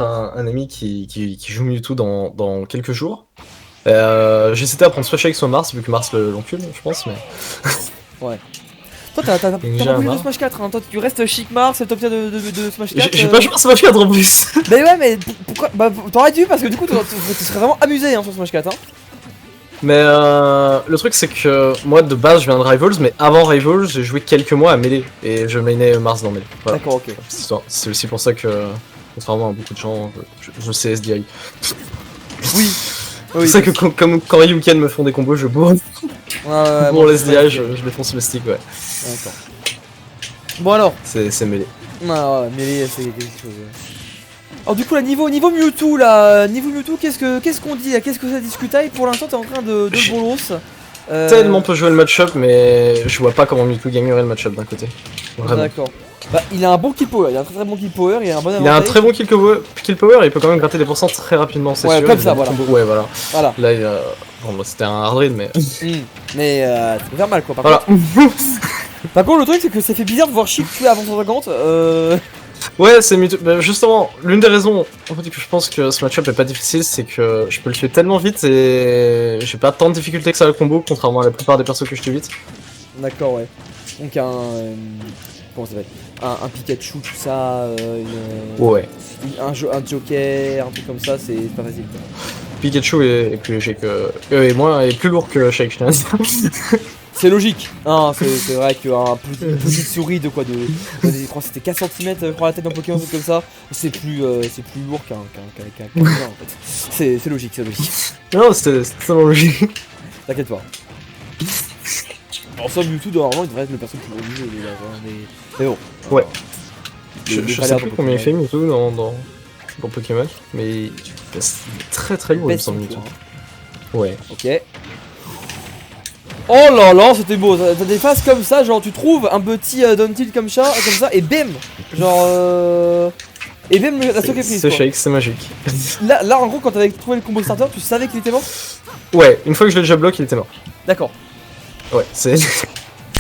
un ami qui joue Mewtwo dans quelques jours. J'hésitais à prendre soit Shake soit Mars, vu que Mars l'encule, je pense, mais. Ouais. Toi, t'as pas voulu de Smash 4, hein. Toi, tu restes Chic Mars, c'est le top tier de Smash 4. J'ai pas joué à Smash 4 en plus. Mais ouais, mais pourquoi? Bah, t'aurais dû, parce que du coup, tu serais vraiment amusé hein, sur Smash 4. Hein. Mais le truc, c'est que moi, de base, je viens de Rivals, mais avant Rivals, j'ai joué quelques mois à Melee, et je mainais Mars dans Melee. Voilà. D'accord, ok. C'est aussi pour ça que, contrairement à beaucoup de gens, je sais SDI. Oui. C'est ça que comme quand Ryuken me font des combos, je bourre. Pour les SDI, je défonce le stick, ouais. D'accord. Bon alors. C'est Melee. Ah ouais, Melee, c'est quelque chose. Alors du coup, là, niveau Mewtwo, là, qu'est-ce qu'on dit là? Qu'est-ce que ça discutaille? Pour l'instant, t'es en train de bolos. Tellement peut jouer le match-up, mais je vois pas comment Mewtwo gagnerait le match-up d'un côté. D'accord. Bah, il a un bon kill power, il a un très bon kill power, il a un bon avantage. Il a un très bon kill power, et il peut quand même gratter des pourcents très rapidement, c'est sûr. Ouais, comme ça, voilà. Ouais, voilà. Là, il a... Bon, bah, c'était un hard read, mais... Mais ça peut faire mal, quoi, par contre. Par contre, le truc, c'est que ça fait bizarre de voir Chic tuer avant son dragante. Ouais, c'est Mewtwo. Bah, justement, l'une des raisons en fait, que je pense que ce match-up est pas difficile, c'est que je peux le tuer tellement vite et j'ai pas tant de difficultés que ça à le combo, contrairement à la plupart des persos que je tue vite. D'accord, ouais. Donc comment ça s'appelle? Un Pikachu, tout ça, ouais. Un Joker, un truc comme ça, c'est pas facile. Quoi. Pikachu est plus léger que... est plus lourd que Shake, je tiens à dire. C'est logique, hein, c'est vrai qu'un petite souris de quoi je crois que c'était 4 cm pour la tête d'un Pokémon, comme ça, c'est plus lourd qu'un en fait. C'est logique, Non, c'est tellement logique. T'inquiète pas. En somme, Mewtwo, normalement, il devrait être le perso le plus gros mais bon. Ouais. Je sais plus combien il fait Mewtwo dans Pokémon, mais il est très très lourd, il me semble, Mewtwo. Ouais. Ok. Oh là là, c'était beau, t'as des phases comme ça, genre tu trouves un petit down tilt comme ça, et bim. Genre et bim, la stock est prise. C'est Shake, c'est magique. Là en gros, quand t'avais trouvé le combo starter, tu savais qu'il était mort? Ouais, une fois que je l'ai déjà bloqué, il était mort. D'accord. Ouais, c'est...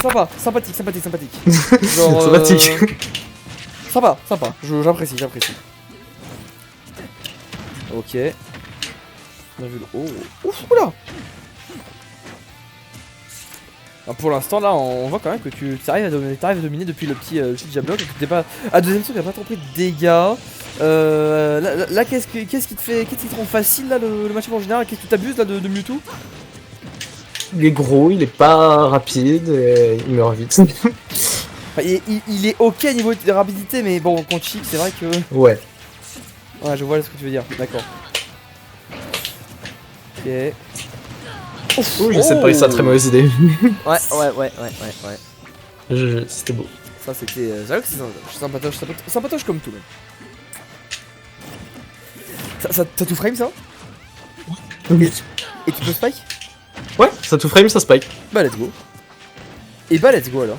Sympa, sympathique. Genre, sympathique. Sympa, j'apprécie. Ok. On a vu le... Oh, ouf, oula. Alors pour l'instant là on voit quand même que tu arrives à dominer depuis le petit jab-block et que t'es pas... Ah deuxième tour, t'as pas trop pris de dégâts. Là qu'est-ce qui te rend facile là le match en général? Qu'est-ce que tu t'abuses là de Mewtwo? Il est gros, il est pas rapide et il meurt vite. Enfin, il est ok niveau de rapidité mais bon contre Chic c'est vrai que... Ouais. Ouais je vois ce que tu veux dire, d'accord. Ok. Oh, j'essaie de parier ça, très mauvaise idée. Ouais. C'était beau. Ça c'était... j'avoue que c'est sympatoche comme tout. Ça tout frame ça? Et tu peux spike? Ouais, ça tout frame, ça spike. Bah let's go. Et bah let's go alors.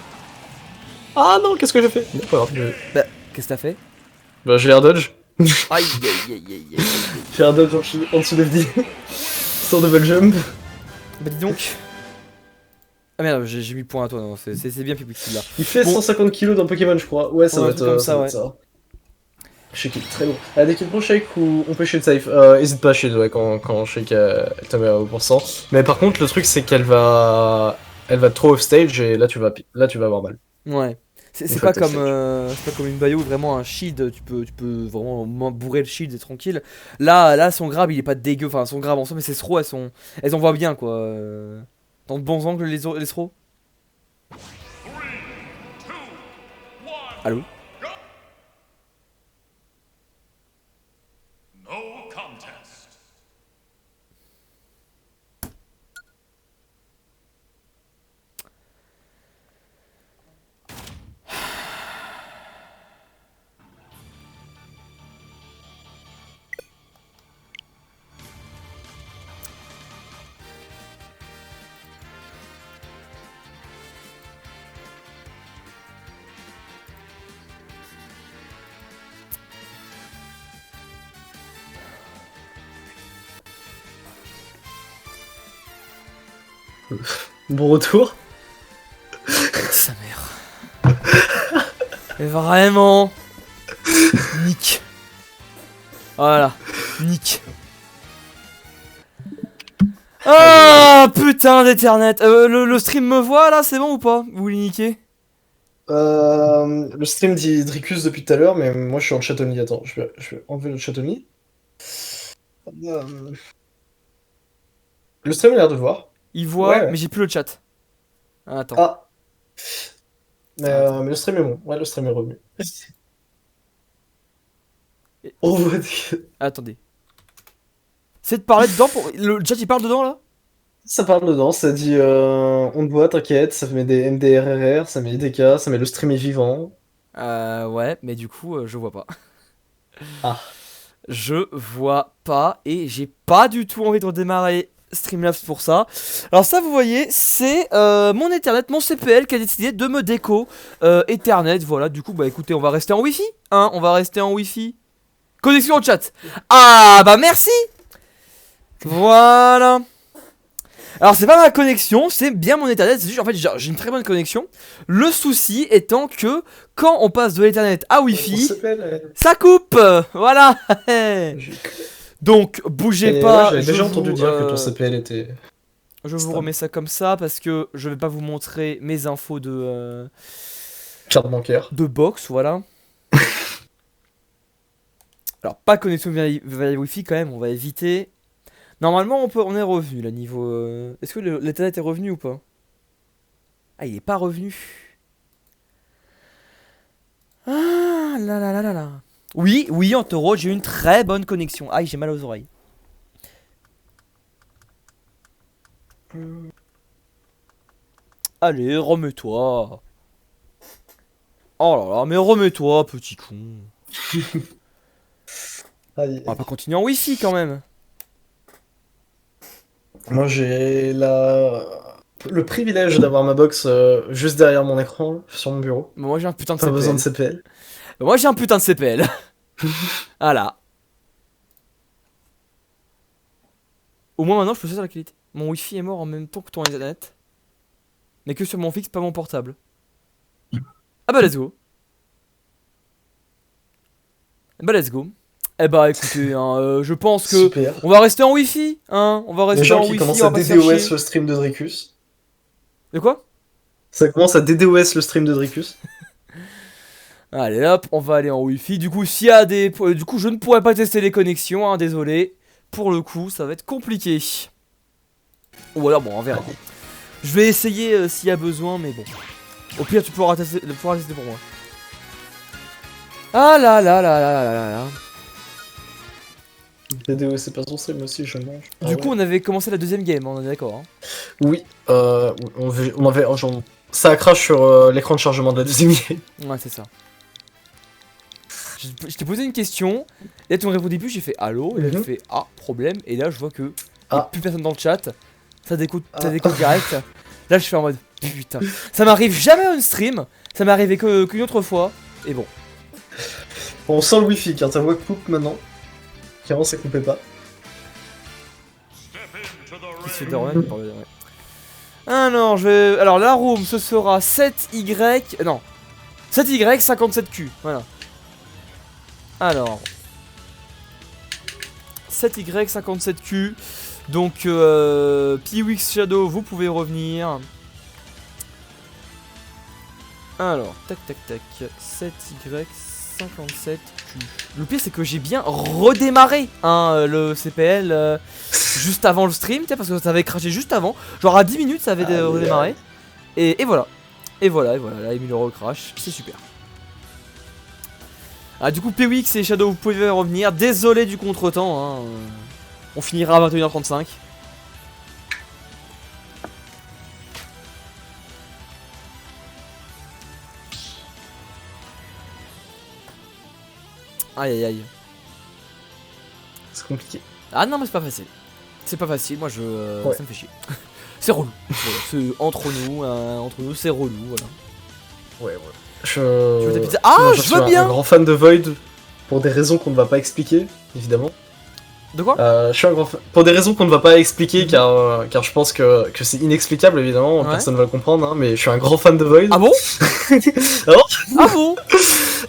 Ah non, qu'est-ce que j'ai fait? Bah, qu'est-ce que t'as fait? Bah j'ai air dodge. Aïe. J'ai air dodge en dessous d'FD. Sans double jump. Bah dis donc. Ah merde, j'ai mis le point à toi, non, c'est bien Pipixi là. Il fait 150 kg dans Pokémon, je crois. Ouais, ça doit être comme ça, ouais. Shake est très lourd. Dès qu'il prend Shake ou on peut shield safe, hésite pas à shield ouais, quand Shake te met à 1%. Mais par contre, le truc c'est qu'elle va trop off stage et là tu vas avoir mal. Ouais. C'est pas comme une Bayo, vraiment un shield, tu peux vraiment bourrer le shield et tranquille. Là son grab il est pas dégueu, enfin son grab en soi, mais ses throws elles envoient bien quoi. Dans de bons angles les throws. Allô? Bon retour. Sa mère. Mais vraiment. Nick. Voilà, nique. Ah putain d'Ethernet. Le stream me voit là, c'est bon ou pas? Vous voulez niquer? Le stream dit Dricus depuis tout à l'heure, mais moi je suis en chat only. Attends, je vais enlever le chat only. Le stream a l'air de voir. Il voit, Ouais. mais j'ai plus le chat. Attends. Ah. Mais le stream est bon. Ouais, le stream est revenu. Oh, Attendez. C'est de parler dedans pour. Le chat il parle dedans là? ça parle dedans, ça dit on te voit, t'inquiète, ça met des MDRRR, ça met IDK, ça met le stream est vivant. Ouais, mais du coup, je vois pas. Ah. Je vois pas et j'ai pas du tout envie de redémarrer Streamlabs pour ça. Alors ça vous voyez c'est mon Ethernet, mon CPL qui a décidé de me déco Ethernet. Voilà du coup bah écoutez on va rester en Wi-Fi hein, on va rester en Wi-Fi. Connexion au chat. Ah bah merci. Voilà. Alors c'est pas ma connexion, c'est bien mon Ethernet, c'est juste en fait j'ai une très bonne connexion. Le souci étant que quand on passe de l'Ethernet à Wi-Fi, ça coupe. Voilà. Donc bougez pas. J'avais déjà entendu dire que ton CPL était. Je vous remets ça comme ça parce que je vais pas vous montrer mes infos de carte bancaire. De box, voilà. Alors pas connexion via Wi-Fi quand même, on va éviter. Normalement on est revenu là niveau. Est-ce que l'Ethernet est revenu ou pas? Ah il est pas revenu. Ah là là là là là. Oui, oui, Antoro, j'ai une très bonne connexion. Aïe, j'ai mal aux oreilles. Allez, remets-toi. Oh là là, mais remets-toi, petit con. Aïe. On va pas continuer en Wi-Fi quand même. Moi j'ai le privilège d'avoir ma box juste derrière mon écran, sur mon bureau. Moi j'ai un putain de Pas CPL. besoin de CPL. Moi j'ai un putain de CPL. Voilà. Au moins maintenant je peux faire la qualité. Mon Wi-Fi est mort en même temps que ton internet. Mais que sur mon fixe, pas mon portable. Ah bah let's go. Bah let's go. Eh bah écoutez, hein, je pense que Super. on va rester en Wi-Fi, hein. On va rester Les gens en qui Wi-Fi. commencent on à va pas se faire DDoS chier. le stream de Dricus. De quoi? Ça commence à DDoS le stream de Dricus. Allez hop, on va aller en Wi-Fi. Du coup, s'il y a des, du coup, je ne pourrais pas tester les connexions, hein, désolé. Pour le coup, ça va être compliqué. Ou alors bon, on verra. Je vais essayer s'il y a besoin, mais bon. Au pire, tu pourras tester pour moi. Ah là là là là là là là. DDoS c'est pas son stream aussi, je mange. Du coup, on avait commencé la deuxième game, on est d'accord. Hein. Oui, on avait. Ça a crash sur l'écran de chargement de la deuxième game. Ouais, c'est ça. Je t'ai posé une question, et là tu me répondais plus, j'ai fait allô, et là j'ai fait ah, problème, et là je vois que y a plus personne dans le chat, ça découte direct. Là je fais en mode putain, ça m'arrive jamais on stream, ça m'est arrivé qu'une autre fois, et bon. On sent le wifi car ta voix coupe maintenant. Car ça coupait pas. Ah non, alors la room ce sera 7Y. Non. 7Y 57Q. Voilà. Alors. 7Y 57Q. Donc Piwix Shadow, vous pouvez revenir. Alors, tac tac tac. 7Y 57Q. Le pire c'est que j'ai bien redémarré hein, le CPL juste avant le stream, parce que ça avait crashé juste avant. Genre à 10 minutes ça avait redémarré. Et voilà. Et voilà, là il me recrash, c'est super. Ah du coup Pwix et Shadow vous pouvez revenir. Désolé du contretemps, hein. On finira à 21h35. Aïe aïe aïe. C'est compliqué. Ah non mais c'est pas facile. C'est pas facile, moi ça me fait chier. C'est relou. Voilà, c'est entre nous c'est relou, voilà. Ouais. Tu veux ta pizza? Ah, je veux bien. Je suis un grand fan de Void pour des raisons qu'on ne va pas expliquer, évidemment. De quoi? Je suis un grand fan pour des raisons qu'on ne va pas expliquer car je pense que c'est inexplicable évidemment, personne ne va le comprendre, hein, mais je suis un grand fan de Void. Ah bon? Ah bon? Ah bon?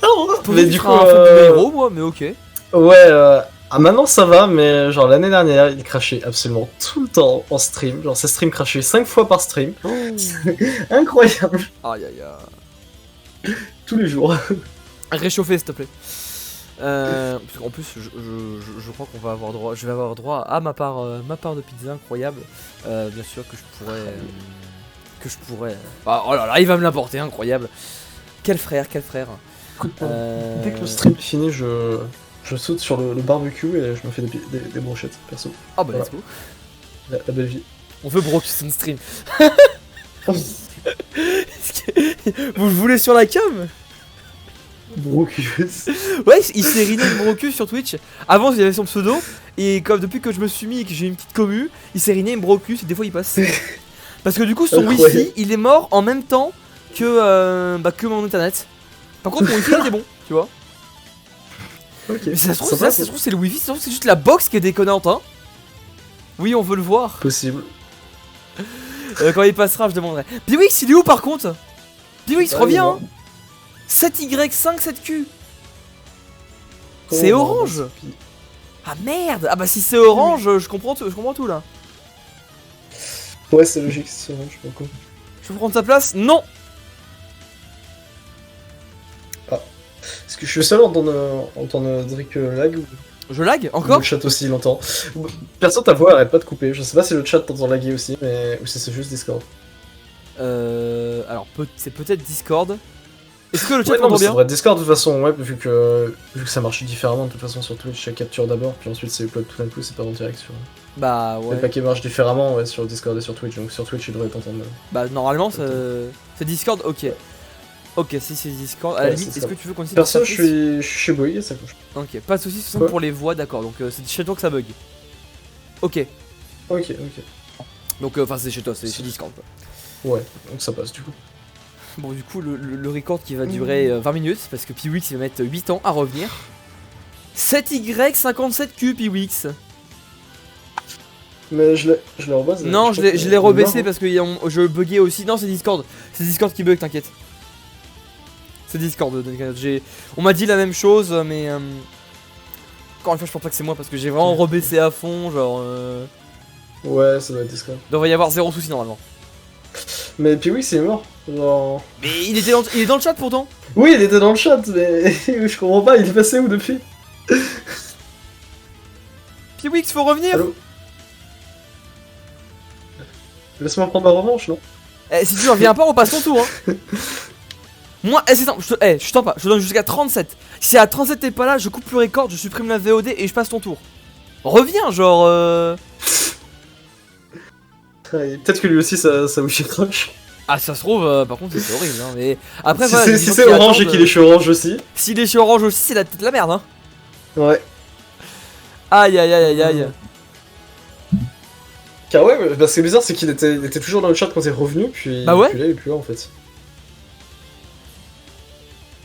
Ah bon? Mais du coup un fan de héros, moi, mais ok. Ouais, Ah maintenant ça va, mais genre l'année dernière il crachait absolument tout le temps en stream, genre ses streams crachaient 5 fois par stream. Oh. Incroyable. Aïe aïe aïe. Tous les jours. Réchauffer s'il te plaît. Parce qu'en plus je crois qu'on va avoir droit, je vais avoir droit à ma part de pizza incroyable. Bien sûr que je pourrais. Ah, oh là là, il va me l'apporter, incroyable. Quel frère, quel frère. Écoute, dès que le stream est fini, je saute sur le barbecue et je me fais des brochettes perso. Ah bah Voilà. let's go. La belle vie. On veut Brocus son stream. Vous le voulez sur la cam? Brocus. Ouais, il s'est rename Brocus sur Twitch. Avant il avait son pseudo. Et comme depuis que je me suis mis et que j'ai une petite commu, il s'est rename Brocus et des fois il passe. Parce que du coup son Incroyable. wifi il est mort en même temps que mon internet. Par contre mon wifi il était bon, tu vois. Ok. Mais ça se trouve, Sympa, ça se trouve c'est le wifi, ça se trouve c'est juste la box qui est déconnante hein. Oui on veut le voir. Possible. Quand il passera je demanderai. Piwix il est où par contre? Piwix Ah, reviens hein. non. 7Y5 7Q. Comment C'est on va orange. voir ça? Ah merde. Ah bah si c'est orange je comprends tout là. Ouais, c'est logique, c'est orange, je sais pas quoi. Je peux prendre sa place? Non. Est-ce que je suis seul à entendre Drake lag ou Je lag le encore? chat aussi il entend? Perso ta voix arrête pas de couper, je sais pas si le chat t'entend laguer aussi, mais ou si c'est juste Discord. Alors c'est peut-être Discord. Est-ce que le chat Ouais, non, m'entend mais c'est bien? vrai, Discord de toute façon, ouais, vu que ça marche différemment de toute façon sur Twitch, ça capture d'abord, puis ensuite c'est upload tout d'un coup, c'est pas en direct sur... Bah Les ouais. paquets marchent différemment ouais, sur Discord et sur Twitch, donc sur Twitch il devrait t'entendre. Bah normalement c'est Discord, ok. Ok si c'est Discord, à la Ouais, limite c'est est-ce ça. que tu veux qu'on essaie Perso de je s'appeler suis chez Boy et ça couche. Ok, pas de soucis, ce sont Quoi pour les voix, d'accord, donc c'est chez toi que ça bug. Ok, Ok. donc enfin c'est chez toi, c'est chez Discord quoi. Ouais, donc ça passe du coup. Bon du coup le record qui va durer 20 minutes, parce que Piwix il va mettre 8 ans à revenir. 7Y57Q Piwix. Mais je l'ai rebase. Non, je l'ai rebaissé parce que je buguais aussi. Non, c'est Discord. C'est Discord qui bug, t'inquiète. C'est Discord. On m'a dit la même chose, mais encore une fois, je pense pas que c'est moi parce que j'ai vraiment rebaissé à fond. Genre, Ouais, ça doit être Discord. il devrait y avoir zéro souci normalement. Mais puis oui, c'est mort. Genre... Mais il est dans le chat pourtant. Oui, il était dans le chat, mais je comprends pas, il est passé où depuis? Piwix, faut revenir. Allô? Laisse-moi prendre ma revanche, non? Si tu reviens pas, on passe ton tour. Hein. Moi, c'est simple, je t'en pas, je te donne jusqu'à 37. Si à 37 t'es pas là, je coupe le record, je supprime la VOD et je passe ton tour. Reviens, genre. Peut-être que lui aussi ça wifi crash. Ah, ça se trouve, par contre, c'est horrible. Hein, mais après, Si voilà, c'est les si gens c'est qui orange et attendent, qu'il est chez orange aussi. S'il est chez Orange aussi, c'est peut-être la merde. Hein. Ouais. Aïe aïe aïe aïe aïe. Car ouais, bah, ce qui est bizarre, c'est qu'il était toujours dans le chat quand t'es revenu, puis, Bah ouais. puis là il est plus là en fait.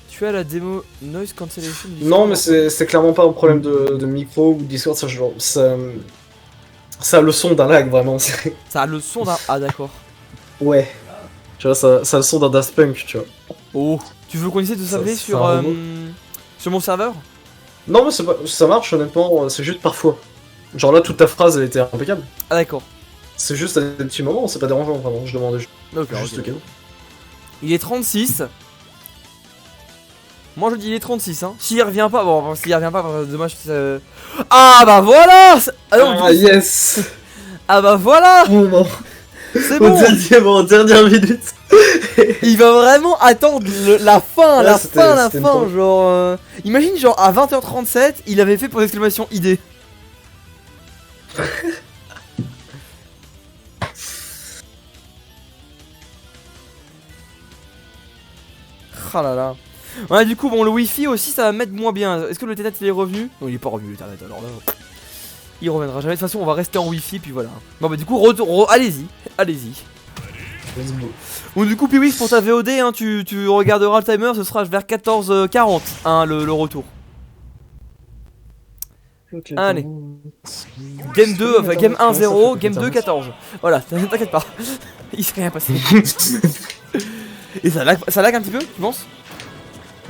Tu as la démo noise cancellation du Non, son. mais c'est clairement pas un problème de micro ou de Discord, ça, genre, ça a le son d'un lag vraiment. Ça a le son d'un. Ah, d'accord. Ouais. Tu vois, ça a le son d'un Daft Punk, tu vois. Oh. Tu veux qu'on essaie de s'appeler c'est sur, un robot. sur mon serveur? Non, mais ça marche honnêtement, c'est juste parfois. Genre là, toute ta phrase elle était impeccable. Ah, d'accord. C'est juste à des petits moments, c'est pas dérangeant vraiment, je demandais D'accord. juste Ok. au cas où. Il est 36. Moi je dis il est 36 hein. S'il revient pas, bon s'il revient pas, dommage. Ah bah voilà. Ah, non, Ah yes. ah bah voilà. Bon, non. C'est Au bon. dernière minute. Il va vraiment attendre la fin, Ouais, la c'était une fin, drôle. genre imagine genre à 20h37, il avait fait pour l'exclamation ID. Ah là là. Ouais du coup bon le wifi aussi ça va mettre moins bien. Est-ce que le internet il est revenu? Non il est pas revenu l'internet alors là. Il reviendra jamais, de toute façon on va rester en wifi puis voilà. Bon bah du coup allez-y, allez-y. Let's go. Bon du coup Piwix pour ta VOD hein, tu regarderas le timer, ce sera vers 14h40 hein, le retour. Ok, Allez. bon. Game 2, enfin game 1 Comment ça 0, fait game 2 14. Voilà, t'inquiète pas. Il s'est rien passé. Et ça lag un petit peu, tu penses?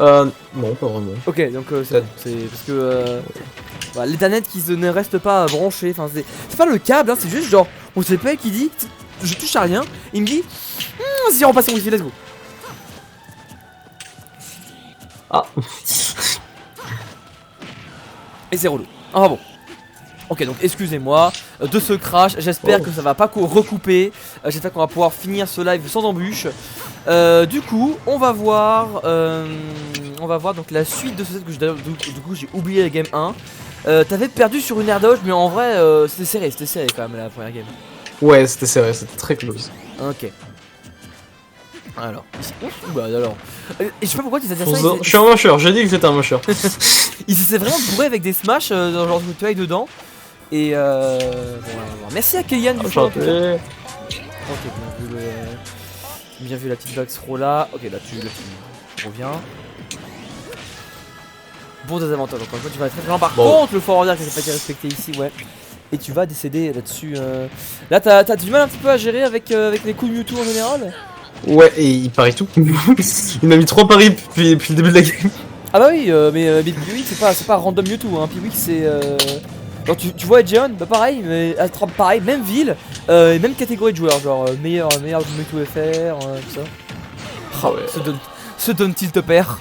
Non, pas vraiment. Ok, donc c'est bon. C'est parce que bah, l'Ethernet qui ne reste pas branché. Enfin, c'est pas le câble, hein, c'est juste genre on sait pas qui dit je touche à rien. Il me dit si on passe en wifi, let's go. Ah. Et c'est relou. Ah bon. Ok, donc excusez-moi de ce crash, j'espère que ça va pas recouper, j'espère qu'on va pouvoir finir ce live sans embûche. Du coup, on va voir donc la suite de ce set que du coup j'ai oublié la game 1. T'avais perdu sur une air dodge, mais en vrai c'était serré quand même la première game. Ouais, c'était serré, c'était très close. Ok. Alors, ici, bah alors. Et je sais pas pourquoi tes adversaires. Je suis un mocheur, j'ai dit que j'étais un mocheur. Il s'est vraiment bourré avec des smash, genre que tu ailles dedans. Et bon, merci à Kellyanne du coup. Ok, bien vu la petite vague throw là. Ok, là tu reviens. Bon désavantage, encore une fois tu vas être très lent. Par contre, le forwarder qui n'a pas été respecté ici, ouais. Et tu vas décéder là-dessus. Là, t'as du mal un petit peu à gérer avec les coups de Mewtwo en général. Ouais, et il parie tout. Il m'a mis 3 paris depuis le début de la game. Ah bah oui, mais Piwik c'est pas random Mewtwo, hein. Piwik c'est. Genre tu vois Edgeon, bah pareil, mais pareil, même ville, et même catégorie de joueurs, genre meilleur Mewtwo FR, tout ça. Ah ouais. Se donne-t-il te perd?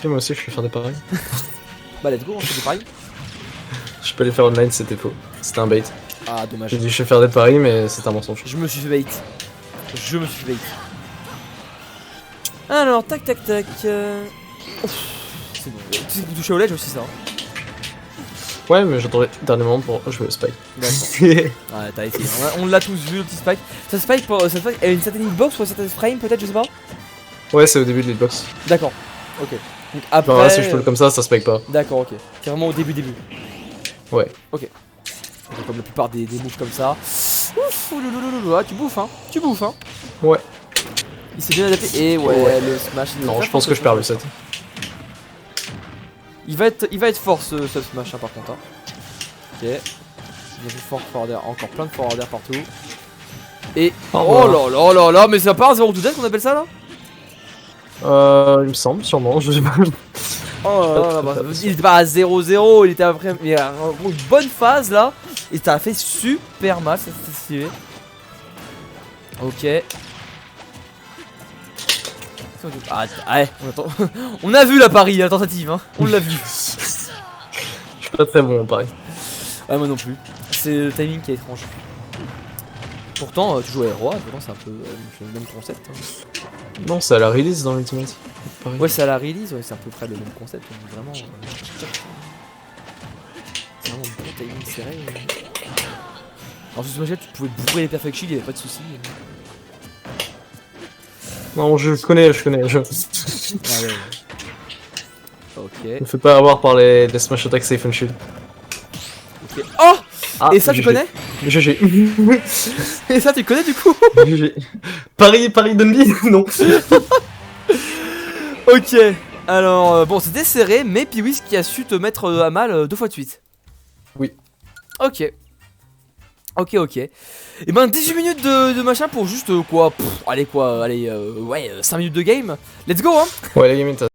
Et moi aussi, je vais faire des paris. Bah let's go, on fait des paris. Je peux les faire online, c'était faux. C'était un bait. Ah dommage. J'ai dit je vais faire des paris, mais c'est un mensonge. Je me suis fait bait. Alors, tac. Ouf, c'est bon. Tu sais que vous touchez au ledge aussi, ça. Hein. Ouais, mais j'attendais dernier moment pour jouer au Spike. D'accord. Ouais, t'as essayé. On l'a tous vu, le petit Spike. Ça Spike, elle a une certaine hitbox ou un certain frame, peut-être, je sais pas. Ouais, c'est au début de l'hitbox. D'accord. Ok. Donc après. Genre là, si je tourne comme ça spike pas. D'accord, ok. C'est vraiment au début. Ouais. Ok. Donc, comme la plupart des moves comme ça. Ouf, ah, tu bouffes, hein. Ouais. Il s'est bien adapté. Et ouais, le smash. Non, je pense que je perds le set. Il va être fort ce smash, hein, par contre. Hein. Ok. Bien vu, fort forwarder, encore plein de forwarder partout. Et. Oh là, mais c'est pas un 0 to death qu'on appelle ça là? Il me semble, sûrement, je sais pas. Oh là là, bah, il était pas à 0-0, il était après. Il y a une bonne phase là. Et ça a fait super mal, ça c'était stylé. Ok. Ah ouais, on a vu la pari, la tentative, hein. On l'a vu. Je suis pas très bon en paris. Ah moi non plus. C'est le timing qui est étrange. Pourtant tu joues à roi, pourtant c'est un peu le même concept. Hein. Non, c'est à la release dans l'Ultimate. Ouais, c'est à la release, ouais, c'est à peu près le même concept. Donc vraiment. C'est vraiment bon timing serré. Alors sur ce match tu pouvais bourrer les perfect shield, y'avait pas de soucis. Non, je connais. Ah ouais. Ok. Ne fais pas avoir par les smash attack safe and shield. Ok. Oh ah, et ça tu connais? GG. Et ça tu connais du coup? GG. Paris Dundee. Non. Ok. Alors bon c'était serré, mais Piwis qui a su te mettre à mal 2 fois de suite. Oui. Ok. Et ben 18 minutes de machin pour juste quoi. Allez 5 minutes de game. Let's go hein. Ouais, la game est